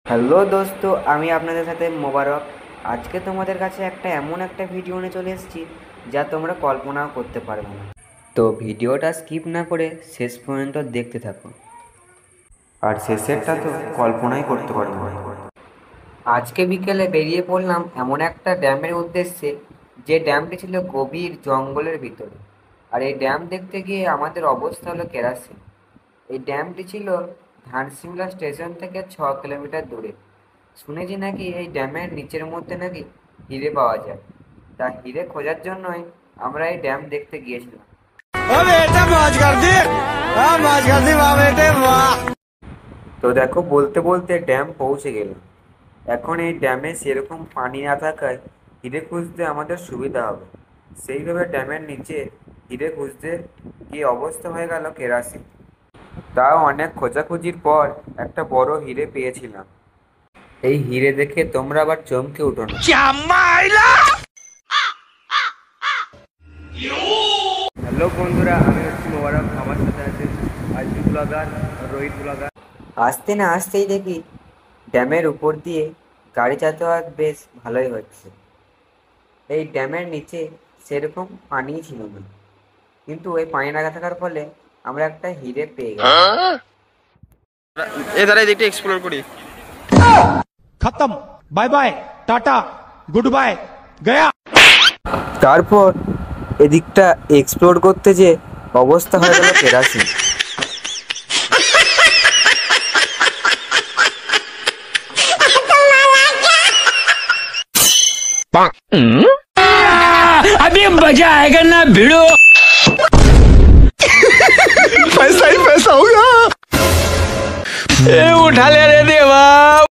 Hello দোস্ত, আমি আপনাদের সাথে মোবারক। আজকে তোমাদের কাছে এমন একটা ভিডিও নিয়ে চলে এসেছি যা তোমরা কল্পনাও করতে পারবে না। তো ভিডিওটা স্কিপ না করে শেষ পর্যন্ত দেখতে থাকো, আর শেষেরটা তো কল্পনাই করতে পারবে না। আজকে বিকেলে বেরিয়ে পড়লাম এমন একটা ড্যামের উদ্দেশ্যে, যে ড্যামটি ছিল গভীর জঙ্গলের ভিতরে। আর এই ড্যাম দেখতে গিয়ে আমাদের অবস্থা হলো কেরাসিন। এই ড্যামটি ছিল ধানসিমলা স্টেশন থেকে 6 কিলোমিটার দূরে। শুনেছি নাকি এই ড্যামের নিচের মধ্যে নাকি হিরে পাওয়া যায়। তা হিরে খোঁজার জন্যই আমরা এই ড্যাম দেখতে গিয়েছিলাম। তো দেখো, বলতে বলতে ড্যাম পৌঁছে গেলাম। এখন এই ড্যামে সেরকম পানি না থাকায় হিরে খুঁজতে আমাদের সুবিধা হবে। সেইভাবে ড্যামের নিচে হিরে খুঁজতে গিয়ে অবস্থা হয়ে গেল কেরাসিন। তাও অনেক খোঁজাখুঁজির পর একটা বড় হিরে পেয়েছিলাম। এই হিরে দেখে তোমরা আবার চমকে উঠো না। হ্যালো বন্ধুরা, আমি হচ্ছি মোবারক। আমার সাথে আছে আইজি ব্লগার, রোহিত ব্লগার। আসতে না আসতেই দেখি ড্যামের উপর দিয়ে গাড়ি যাতায়াত বেশ ভালোই হচ্ছে। এই ড্যামের নিচে সেরকম পানিই ছিল না, কিন্তু ওই পানি না থাকার ফলে আমরা একটা হিরে পেয়ে গেলাম। এধারে দিকটা এক্সপ্লোর করি। खत्म। Bye bye tata goodbye गया। তারপর এদিকটা এক্সপ্লোর করতে যে অবস্থা হয়ে গেল কেরাসিন। अभी मजा आएगा ना भिड़ो।